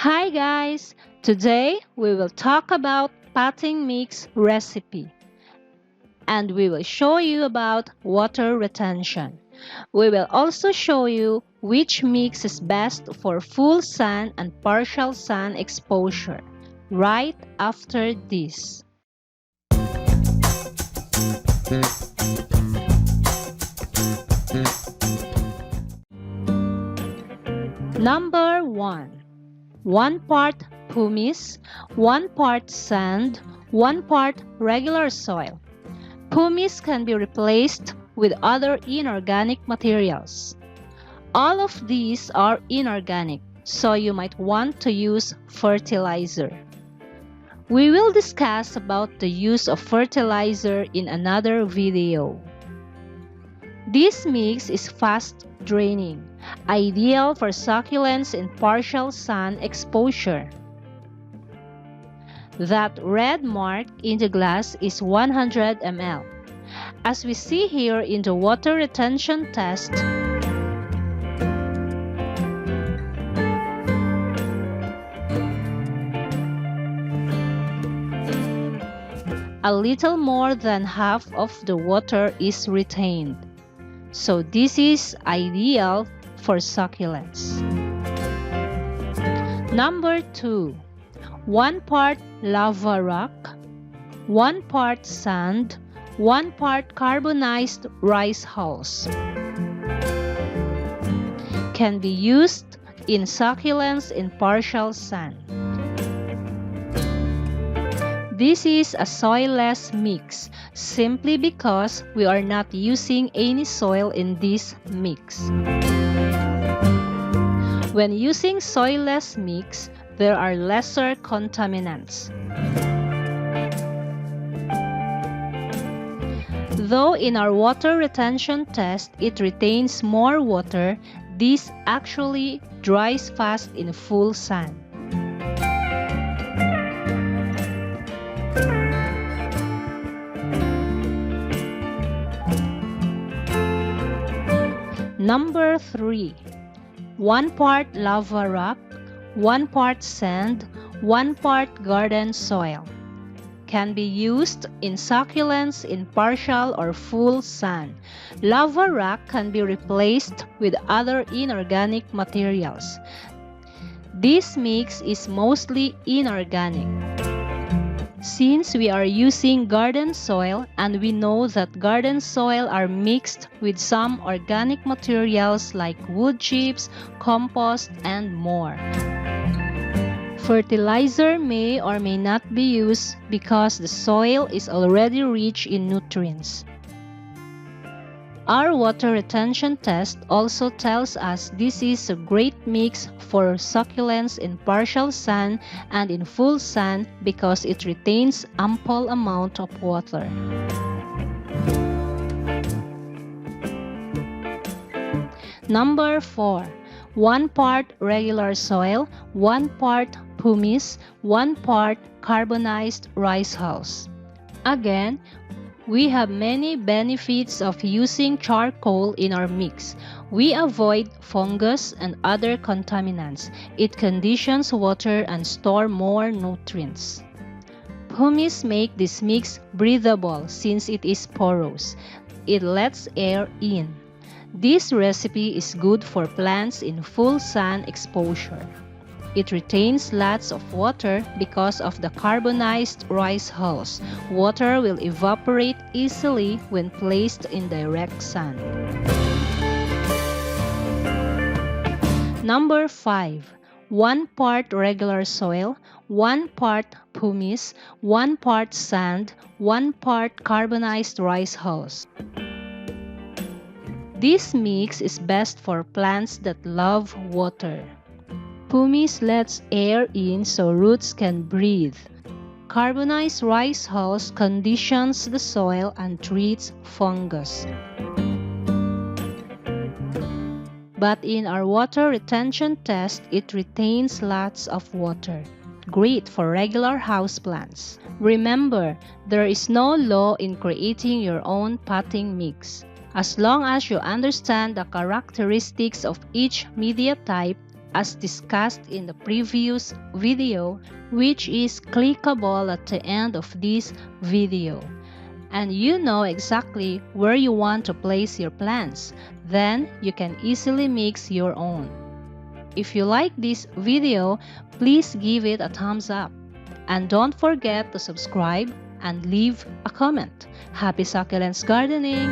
Hi guys! Today we will talk about potting mix recipe and we will show you about water retention. We will also show you which mix is best for full sun and partial sun exposure right after this. Number 1. 1 part pumice, 1 part sand, 1 part regular soil. Pumice can be replaced with other inorganic materials. All of these are inorganic, so you might want to use fertilizer. We will discuss about the use of fertilizer in another video. This mix is fast draining, ideal for succulents in partial sun exposure. That red mark in the glass is 100 ml. As we see here in the water retention test, a little more than half of the water is retained. So this is ideal for succulents. Number 2. 1 part lava rock, 1 part sand, 1 part carbonized rice hulls. Can be used in succulents in partial sun. This is a soilless mix simply because we are not using any soil in this mix. When using soilless mix, there are lesser contaminants. Though in our water retention test it retains more water, this actually dries fast in full sun. Number 3. 1 part lava rock, 1 part sand, 1 part garden soil. Can be used in succulents in partial or full sun. Lava rock can be replaced with other inorganic materials. This mix is mostly inorganic. Since we are using garden soil and we know that garden soil are mixed with some organic materials like wood chips, compost, and more. Fertilizer may or may not be used because the soil is already rich in nutrients. Our water retention test also tells us this is a great mix for succulents in partial sun and in full sun because it retains ample amount of water. Number 4. 1 part regular soil, 1 part pumice, 1 part carbonized rice hulls. Again, we have many benefits of using charcoal in our mix. We avoid fungus and other contaminants. It conditions water and store more nutrients. Pumice make this mix breathable since it is porous. It lets air in. This recipe is good for plants in full sun exposure. It retains lots of water because of the carbonized rice hulls. Water will evaporate easily when placed in direct sun. Number 5. 1 part regular soil, 1 part pumice, 1 part sand, 1 part carbonized rice hulls. This mix is best for plants that love water. Pumice lets air in so roots can breathe. Carbonized rice hulls conditions the soil and treats fungus. But in our water retention test, it retains lots of water. Great for regular houseplants. Remember, there is no law in creating your own potting mix. As long as you understand the characteristics of each media type, as discussed in the previous video, which is clickable at the end of this video. And you know exactly where you want to place your plants, then you can easily mix your own. If you like this video, please give it a thumbs up. And don't forget to subscribe and leave a comment. Happy succulents gardening!